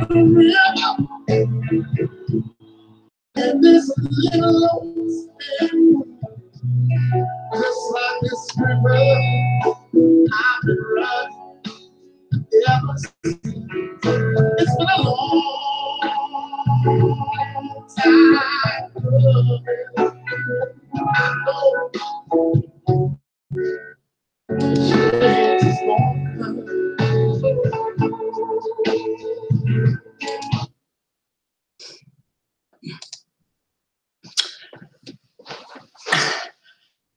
And this little old spin, just like this river, I've been running ever since. It's been a long time coming. I know change is gonna come.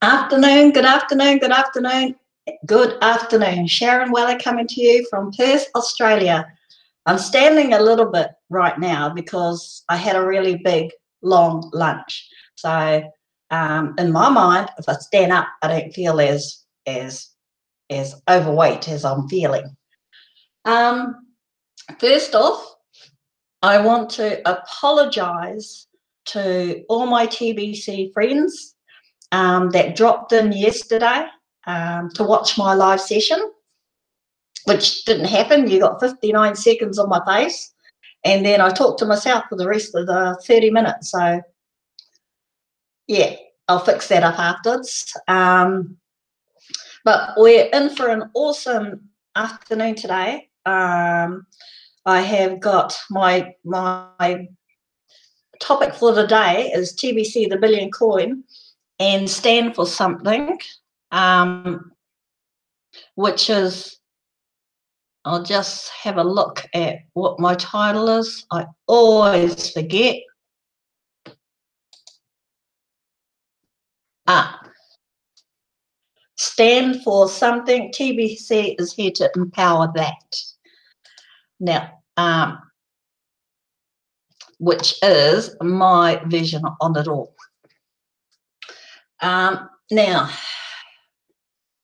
Afternoon, good afternoon, good afternoon, good afternoon. Sharon Weller coming to you from Perth, Australia. I'm standing a little bit right now because I had a really big, long lunch. So in my mind, if I stand up, I don't feel as overweight as I'm feeling. First off, I want to apologise to all my TBC friends that dropped in yesterday to watch my live session, which didn't happen. You got 59 seconds on my face, and then I talked to myself for the rest of the 30 minutes. So, yeah, I'll fix that up afterwards. But we're in for an awesome afternoon today. I have got my topic for the day is TBC, the billion coin, and stand for something, which is, I'll just have a look at what my title is. I always forget. Stand for something. TBC is here to empower that. Now, which is my vision on it all. Now,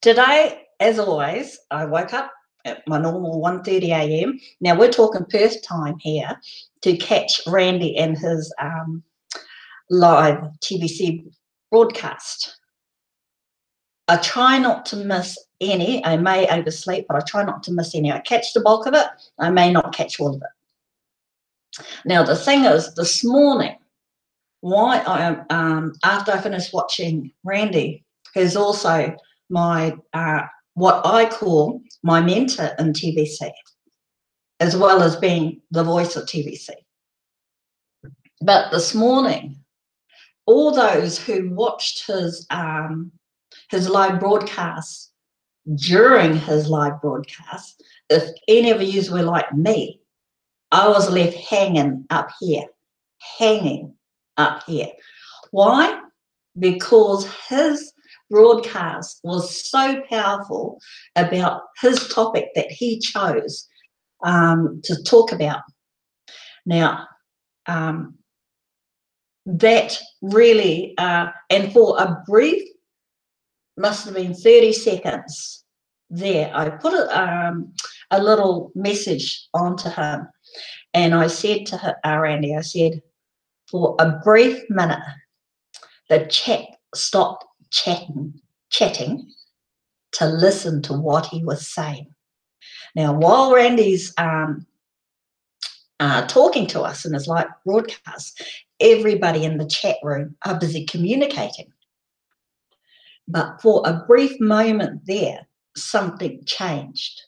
today, as always, I woke up at my normal 1:30 a.m. Now, we're talking Perth time here to catch Randy and his live TBC broadcast. I try not to miss any. I may oversleep, but I try not to miss any. I catch the bulk of it. I may not catch all of it. Now, the thing is, this morning, why I after I finished watching Randy, who's also my what I call my mentor in TBC, as well as being the voice of TBC. But this morning, all those who watched his live broadcast, during his live broadcast, if any of you were like me, I was left hanging up here. Why? Because his broadcast was so powerful about his topic that he chose to talk about. Now, that really, and for a brief, must have been 30 seconds there, I put a little message onto him, and I said to her, Randy, I said, for a brief minute, the chat stopped chatting to listen to what he was saying. Now, while Randy's talking to us in his live broadcast, everybody in the chat room are busy communicating. But for a brief moment there, something changed.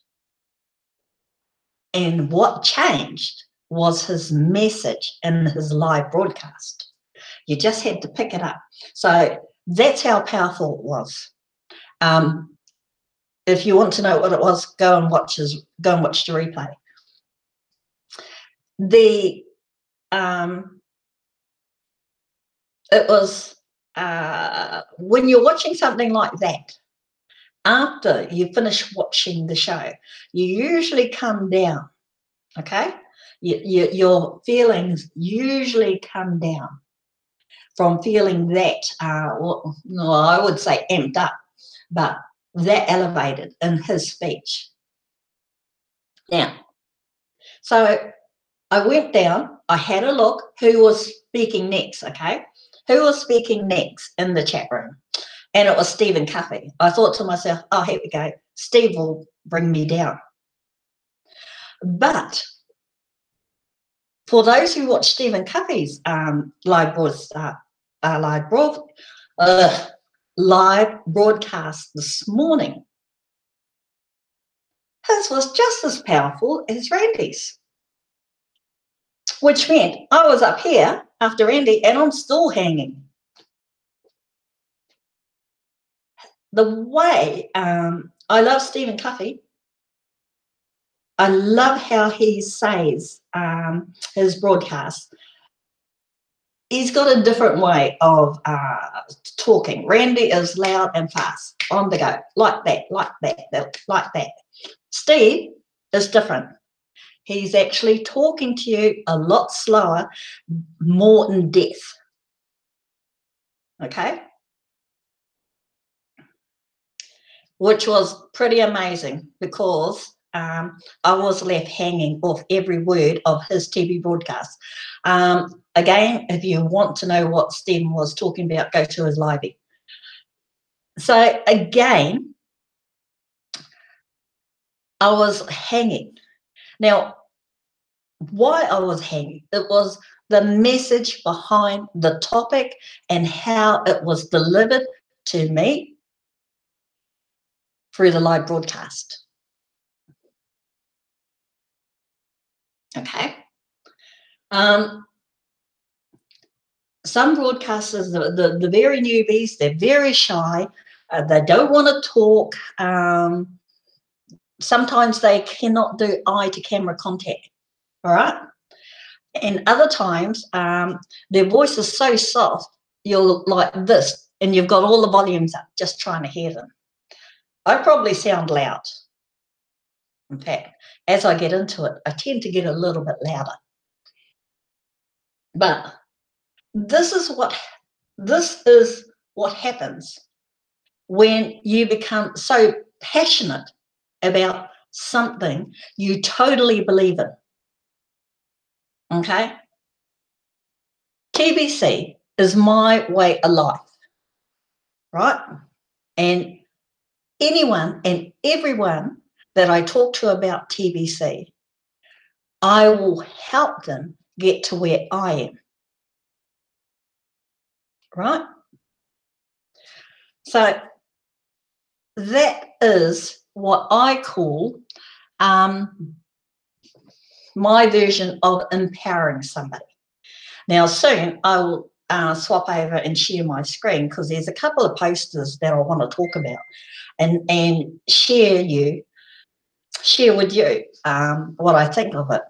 And what changed was his message in his live broadcast. You just had to pick it up. So that's how powerful it was. If you want to know what it was, go and watch the replay. It was when you're watching something like that, after you finish watching the show, you usually come down, okay? Your feelings usually come down from feeling that, well, I would say amped up, but that elevated in his speech. Now, so I went down, I had a look who was speaking next, okay? Who was speaking next in the chat room? And it was Stephen Cuffy. I thought to myself, oh, here we go. Steve will bring me down. But For those who watch Stephen Covey's live broadcast this morning, his was just as powerful as Randy's, which meant I was up here after Randy and I'm still hanging. The way I love Stephen Covey. I love how he says his broadcast. He's got a different way of talking. Randy is loud and fast, on the go, like that, like that, like that. Steve is different. He's actually talking to you a lot slower, more in depth. Okay? Which was pretty amazing because I was left hanging off every word of his TV broadcast. Again, if you want to know what Stephen was talking about, go to his live. So again, I was hanging. Now, why I was hanging, it was the message behind the topic and how it was delivered to me through the live broadcast. Okay. Some broadcasters, the very newbies, they're very shy. They don't want to talk. Sometimes they cannot do eye-to-camera contact, all right? And other times, their voice is so soft, you're like this, and you've got all the volumes up, just trying to hear them. I probably sound loud. In fact, as I get into it, I tend to get a little bit louder. But this is what happens when you become so passionate about something you totally believe in. Okay? TBC is my way of life, right? And anyone and everyone that I talk to about TBC, I will help them get to where I am, right? So that is what I call my version of empowering somebody. Now, soon I will swap over and share my screen because there's a couple of posters that I want to talk about and share with you what I think of it.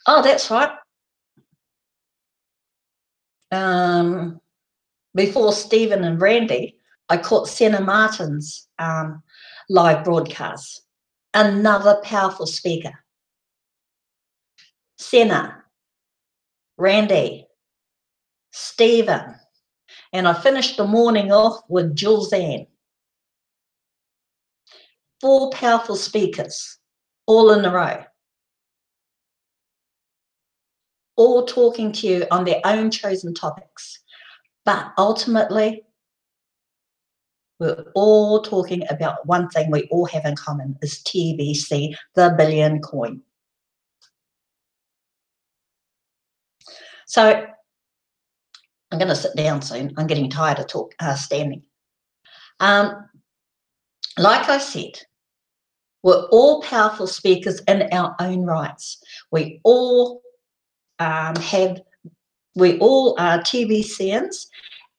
Oh, that's right. Before Stephen and Randy, I caught Senna Martin's live broadcast. Another powerful speaker. Senna, Randy, Stephen, and I finished the morning off with Jules Ann. 4 powerful speakers, all in a row, all talking to you on their own chosen topics. But ultimately, we're all talking about one thing we all have in common is TBC, the billion coin. So I'm going to sit down soon. I'm getting tired of standing. Like I said, we're all powerful speakers in our own rights. We all are TBCians,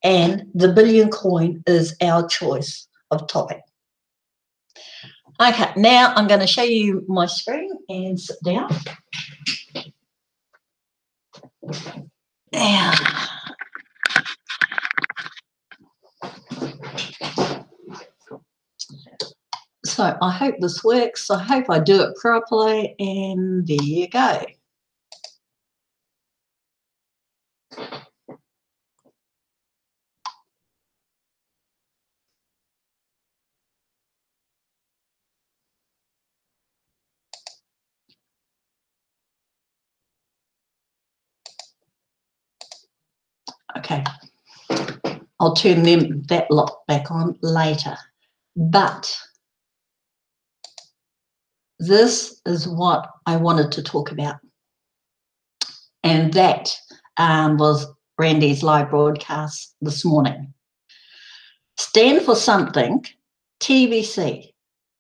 and the billion coin is our choice of topic. Okay, now I'm going to show you my screen and sit down. Yeah. So I hope this works. I hope I do it properly, and there you go. Okay, I'll turn that lot back on later. But this is what I wanted to talk about. And that was Randy's live broadcast this morning. Stand for something, TBC.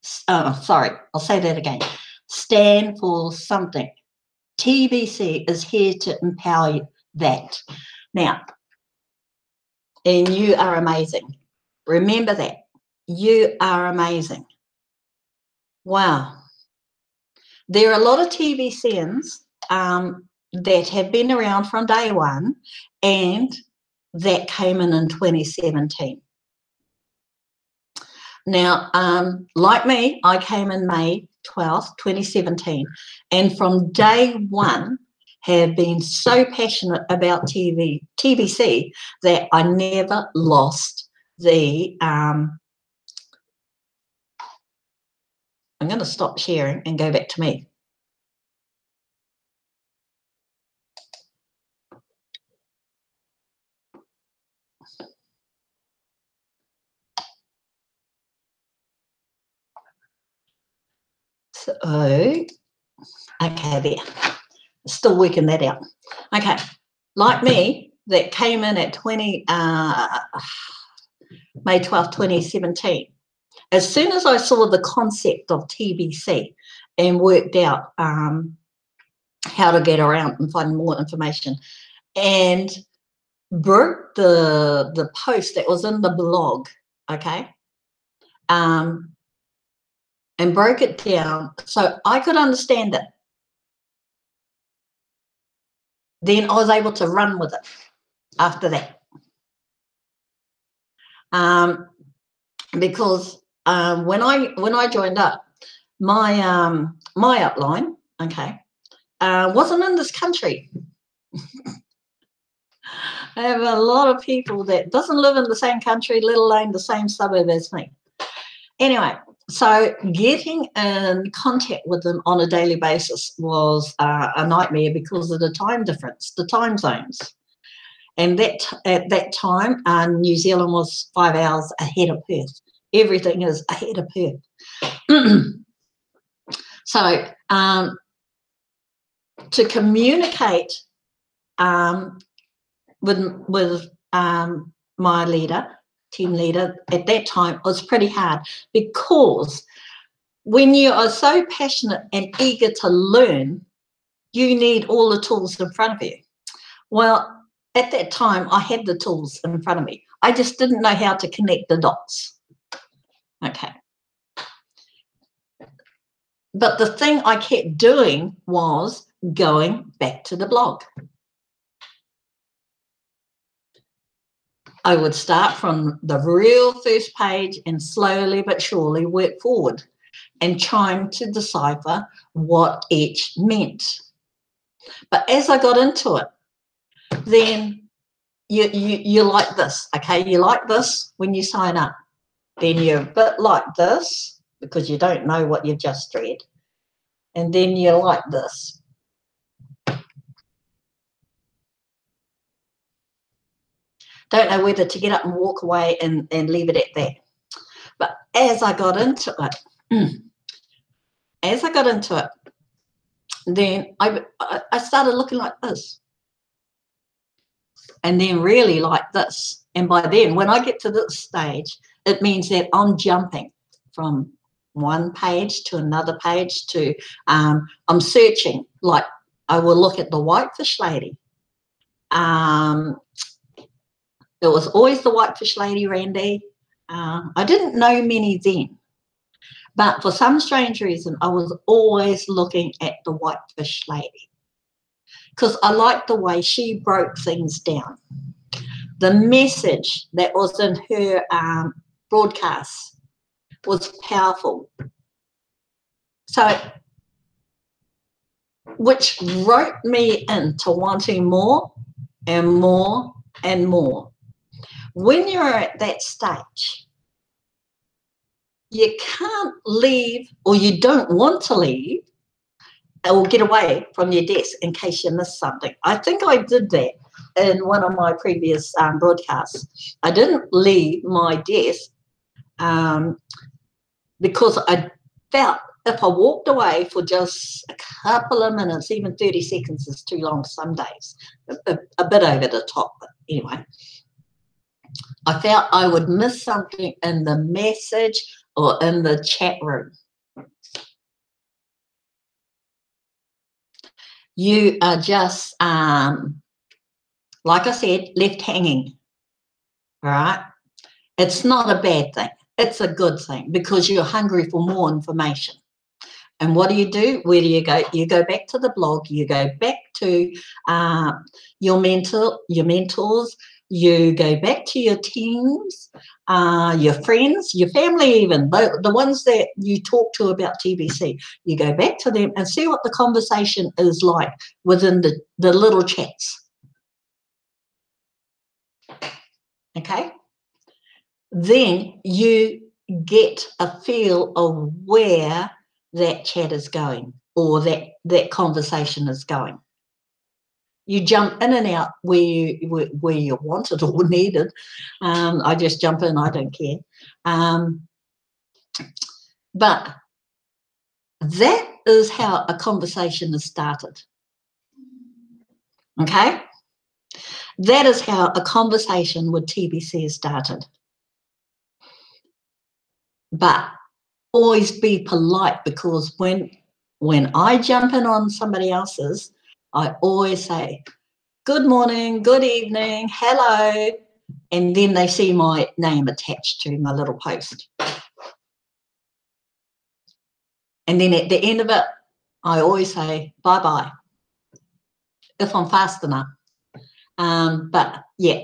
Sorry, I'll say that again. Stand for something. TBC is here to empower you that. Now, and you are amazing. Remember that. You are amazing. Wow. There are a lot of TBCians that have been around from day one and that came in 2017. Now, like me, I came in May 12th, 2017, and from day one have been so passionate about TBC that I never lost the, I'm going to stop sharing and go back to me. So, okay, there. Still working that out. Okay, like me, that came in at May 12th, 2017. As soon as I saw the concept of TBC and worked out how to get around and find more information, and broke the post that was in the blog, okay, and broke it down so I could understand it, then I was able to run with it after that. Because when I joined up, my my upline, okay, wasn't in this country. I have a lot of people that doesn't live in the same country, let alone the same suburb as me. Anyway, so getting in contact with them on a daily basis was a nightmare because of the time difference, the time zones. And that at that time, New Zealand was 5 hours ahead of Perth. Everything is ahead of Perth. So to communicate with my leader, team leader at that time was pretty hard, because when you are so passionate and eager to learn, you need all the tools in front of you. Well, at that time, I had the tools in front of me. I just didn't know how to connect the dots. Okay. But the thing I kept doing was going back to the blog. I would start from the real first page and slowly but surely work forward and trying to decipher what each meant. But as I got into it, then you like this, okay? You like this when you sign up. Then you're a bit like this because you don't know what you've just read. And then you like this. Don't know whether to get up and walk away and leave it at that. But as I got into it, then I started looking like this. And then really like this. And by then, when I get to this stage, it means that I'm jumping from one page to another page to, I'm searching. Like I will look at the whitefish lady. It was always the whitefish lady, Randy. I didn't know many then, but for some strange reason, I was always looking at the whitefish lady because I liked the way she broke things down. The message that was in her broadcast was powerful. So, which roped me into wanting more and more and more. When you're at that stage, you can't leave, or you don't want to leave, or get away from your desk in case you miss something. I think I did that in one of my previous broadcasts. I didn't leave my desk because I felt if I walked away for just a couple of minutes, even 30 seconds is too long some days, a bit over the top, but anyway, I felt I would miss something in the message or in the chat room. You are just, like I said, left hanging, all right? It's not a bad thing. It's a good thing because you're hungry for more information. And what do? Where do you go? You go back to the blog. You go back to your mentors. You go back to your teams, your friends, your family even, the ones that you talk to about TBC. You go back to them and see what the conversation is like within the little chats. Okay? Then you get a feel of where that chat is going or that conversation is going. You jump in and out where you want it or need it. I just jump in, I don't care. But that is how a conversation is started. Okay? That is how a conversation with TBC is started. But always be polite, because when I jump in on somebody else's, I always say, good morning, good evening, hello, and then they see my name attached to my little post. And then at the end of it, I always say bye-bye, if I'm fast enough. But yeah.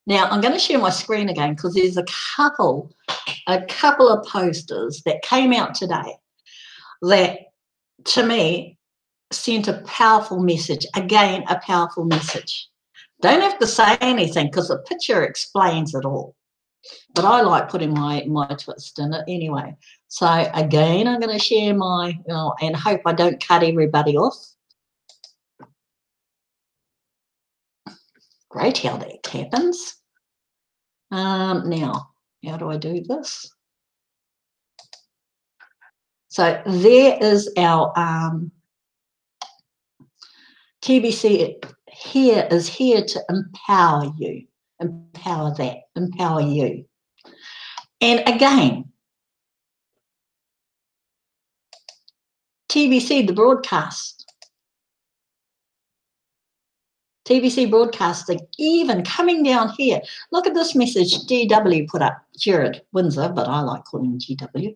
Now I'm going to share my screen again because there's a couple of posters that came out today that, to me, sent a powerful message. Again, a powerful message. Don't have to say anything because the picture explains it all. But I like putting my twist in it anyway. So again, I'm going to share my, and hope I don't cut everybody off. Great how that happens. Now, how do I do this? So there is our TBC here is here to empower you, empower you. And again, TBC, the broadcast. TBC broadcasting, even coming down here. Look at this message GW put up, Jared Windsor, but I like calling him GW.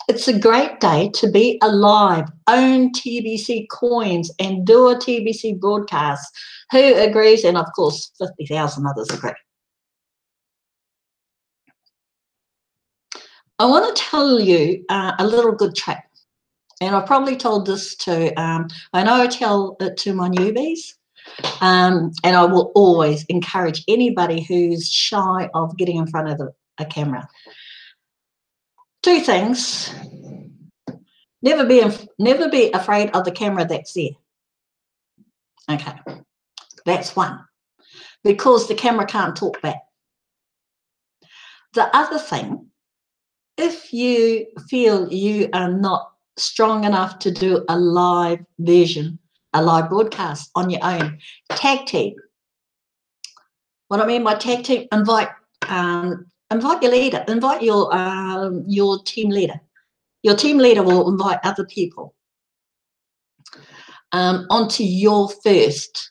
It's a great day to be alive, own TBC coins, and do a TBC broadcast. Who agrees? And of course, 50,000 others agree. I want to tell you a little good trick. And I probably told this to, I know I tell it to my newbies. And I will always encourage anybody who's shy of getting in front of a camera. Two things. Never be afraid of the camera that's there. Okay, that's one. Because the camera can't talk back. The other thing, if you feel you are not strong enough to do a live version, a live broadcast on your own, tag team. What I mean by tag team, invite your leader, invite your team leader. Your team leader will invite other people onto your first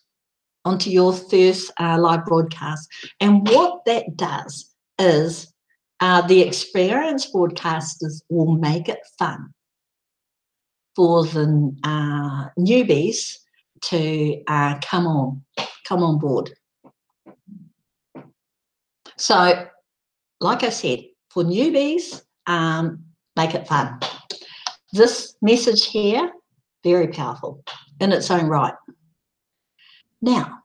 live broadcast. And what that does is the experienced broadcasters will make it fun for the newbies to come on board. So, like I said, for newbies, make it fun. This message here, very powerful in its own right. Now,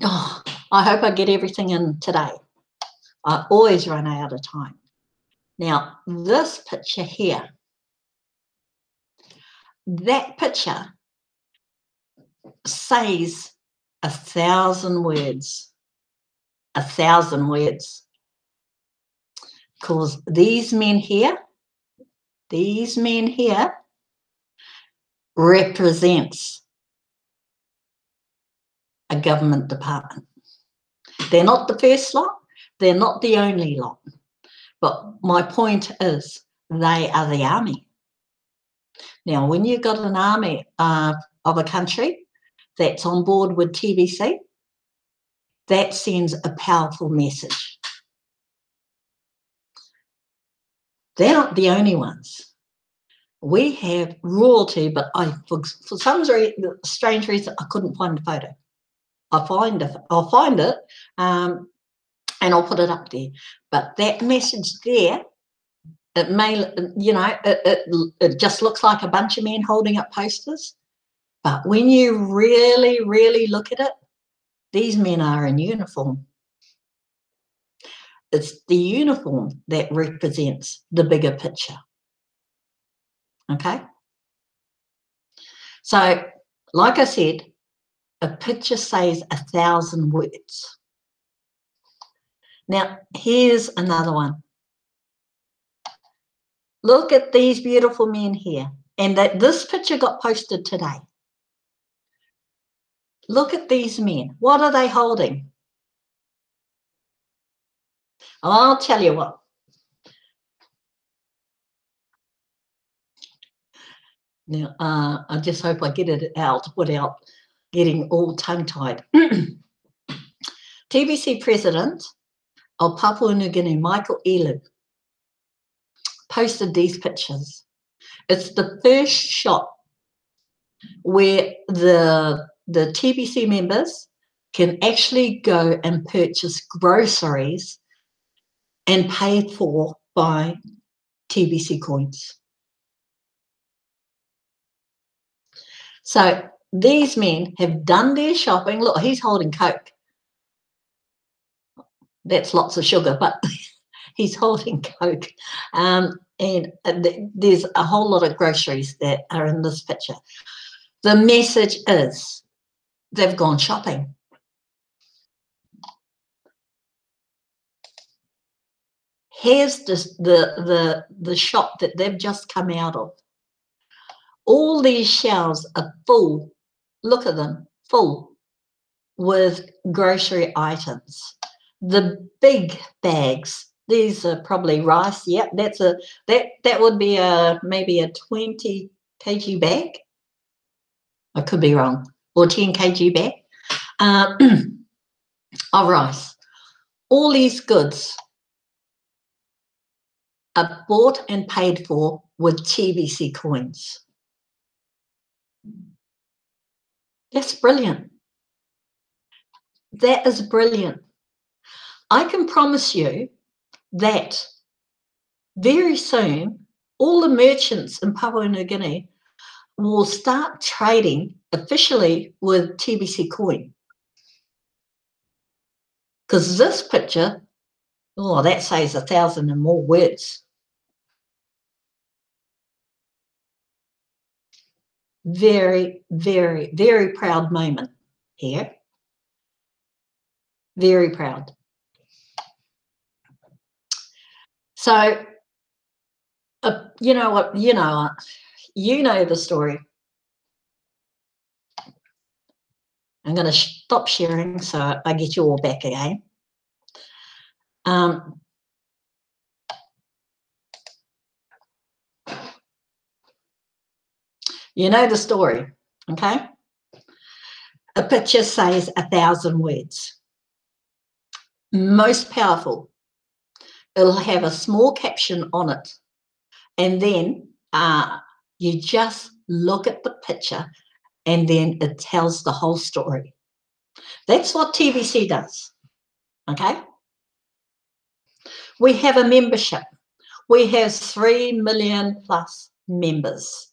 I hope I get everything in today. I always run out of time. Now, this picture here, that picture says 1,000 words. 1,000 words. because these men here represents a government department. They're not the first lot, they're not the only lot, but my point is they are the army. Now, when you've got an army of a country that's on board with TBC, that sends a powerful message. They're not the only ones. We have royalty, but for some strange reason, I couldn't find the photo. I'll find it, and I'll put it up there. But that message there, it may, it just looks like a bunch of men holding up posters. But when you really, really look at it, these men are in uniform. It's the uniform that represents the bigger picture. Okay? So, like I said, a picture says 1,000 words. Now, here's another one. Look at these beautiful men here. And this picture got posted today. Look at these men. What are they holding? Oh, I'll tell you what. Now, I just hope I get it out without getting all tongue-tied. TBC President of Papua New Guinea, Michael Elu, posted these pictures. It's the first shot where the TBC members can actually go and purchase groceries and paid for by TBC coins. So these men have done their shopping. Look, he's holding Coke. That's lots of sugar, but he's holding Coke. And there's a whole lot of groceries that are in this picture. The message is they've gone shopping. Here's the shop that they've just come out of. All these shelves are full, look at them, full with grocery items. The big bags, these are probably rice. Yep, that would be maybe a 20 kg bag. I could be wrong, or 10 kg bag of rice. All these goods are bought and paid for with TBC coins. That's brilliant. That is brilliant. I can promise you that very soon all the merchants in Papua New Guinea will start trading officially with TBC coin. Because this picture, oh, that says 1,000 and more words. Very, very, very proud moment here. Very proud. So, you know what? You know the story. I'm going to stop sharing so I get you all back again. You know the story, okay? A picture says 1,000 words. Most powerful. It'll have a small caption on it. And then you just look at the picture and then it tells the whole story. That's what TBC does, okay? We have a membership. We have 3 million plus members.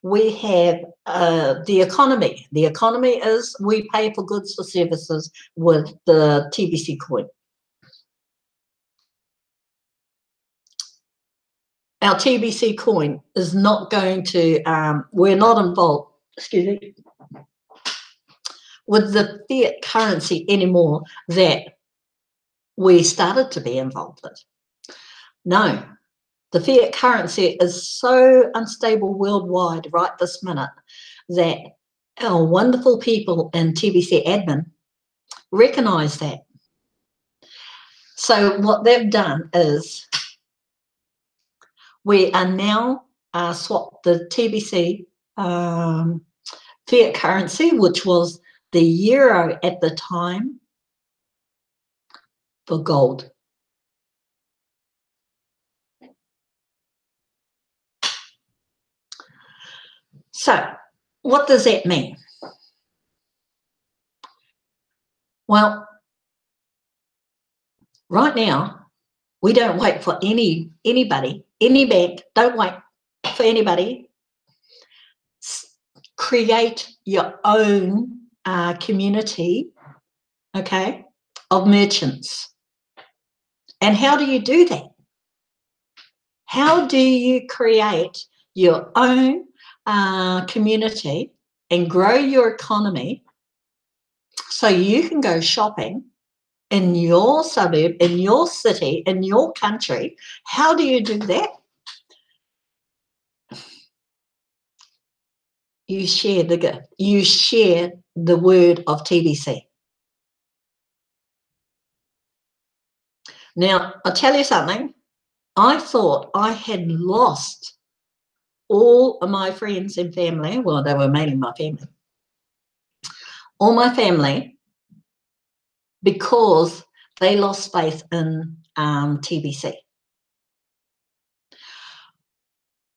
We have the economy. The economy is we pay for goods for services with the TBC coin. Our TBC coin is not going to, we're not involved, excuse me, with the fiat currency anymore that we started to be involved with. No, the fiat currency is so unstable worldwide right this minute that our wonderful people in TBC admin recognise that. So what they've done is we are now swapped the TBC fiat currency, which was the euro at the time, for gold. So what does that mean? Well, right now, we don't wait for anybody, any bank, don't wait for anybody. Create your own community, okay, of merchants. And how do you do that? How do you create your own community and grow your economy so you can go shopping in your suburb, in your city, in your country? How do you do that? You share the gift. You share the word of TBC. Now, I'll tell you something. I thought I had lost all of my friends and family. Well, they were mainly my family. All my family, because they lost faith in TBC.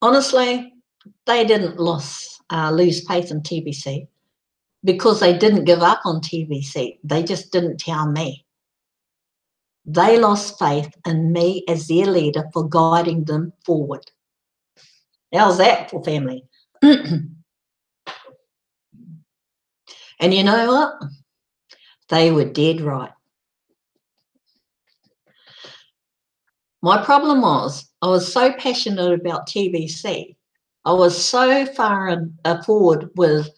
Honestly, they didn't lose faith in TBC because they didn't give up on TBC. They just didn't tell me. They lost faith in me as their leader for guiding them forward. How's that for family? And you know what? They were dead right. My problem was I was so passionate about TBC. I was so far forward with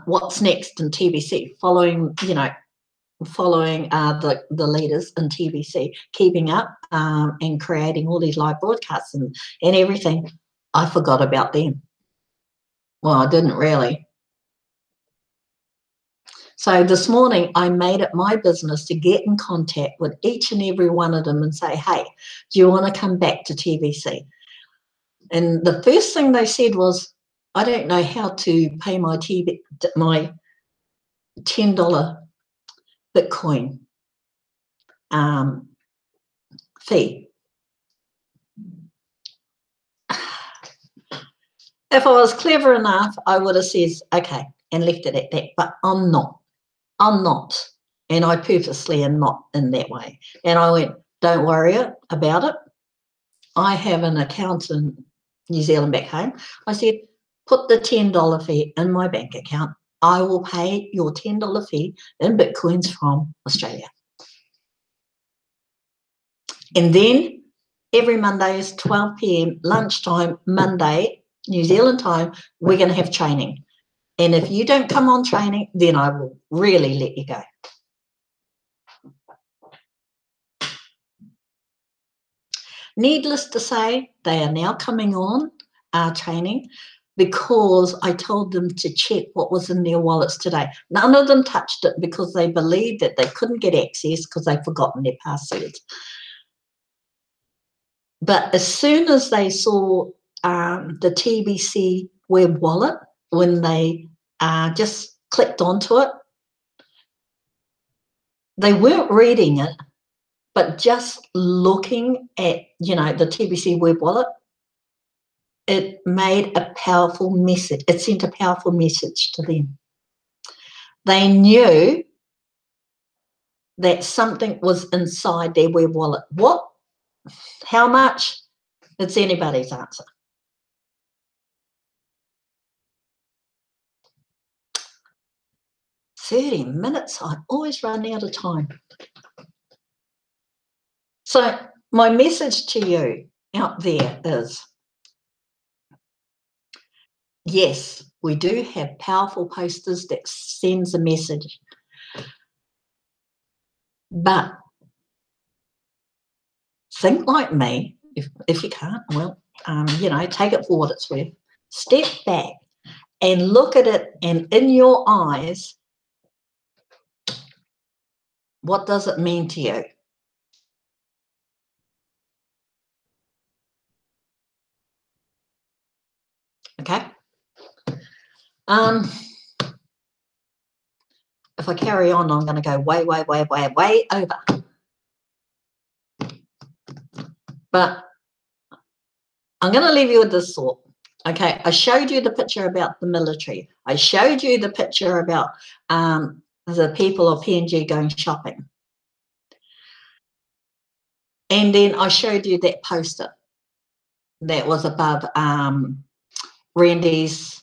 what's next in TBC, following, you know, following the leaders in TBC, keeping up and creating all these live broadcasts and everything. I forgot about them. Well, I didn't really. So this morning, I made it my business to get in contact with each and every one of them and say, hey, do you want to come back to TBC? And the first thing they said was, I don't know how to pay my $10 Bitcoin fee. If I was clever enough, I would have said, okay, and left it at that, but I'm not. I'm not. And I purposely am not in that way. And I went, don't worry about it. I have an account in New Zealand back home. I said, put the $10 fee in my bank account. I will pay your $10 fee in Bitcoins from Australia. And then every Monday is 12 p.m. lunchtime, Monday, New Zealand time, we're going to have training. And if you don't come on training, then I will really let you go. Needless to say, they are now coming on our training because I told them to check what was in their wallets today. None of them touched it because they believed that they couldn't get access because they'd forgotten their passwords. But as soon as they saw the TBC web wallet, when they just clicked onto it, they weren't reading it, but just looking at, you know, the TBC web wallet, it made a powerful message. It sent a powerful message to them. They knew that something was inside their web wallet. What? How much? It's anybody's answer. "30 minutes, I always run out of time." So my message to you out there is, yes, we do have powerful posters that sends a message, but think like me. If you can't, well, you know, take it for what it's worth. Step back and look at it, and in your eyes, what does it mean to you? Okay. If I carry on, I'm going to go way over. But I'm going to leave you with this thought. Okay, I showed you the picture about the military. I showed you the picture about the people of PNG going shopping. And then I showed you that poster that was above Randy's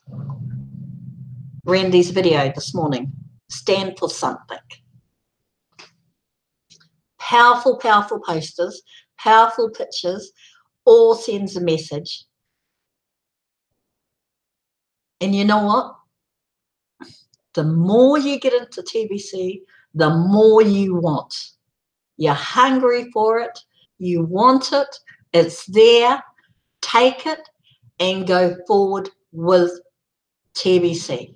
video this morning. Stand for something. Powerful, powerful posters, powerful pictures, all sends a message. And you know what? The more you get into TBC, the more you want. You're hungry for it. You want it. It's there. Take it and go forward with TBC.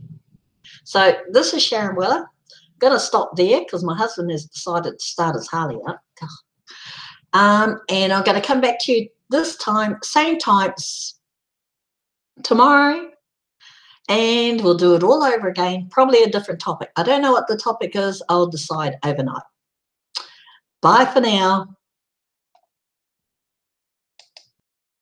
So this is Sharon Weller. I'm going to stop there because my husband has decided to start his Harley up. And I'm going to come back to you this time, same time tomorrow. And we'll do it all over again, probably a different topic. I don't know what the topic is. I'll decide overnight. Bye for now.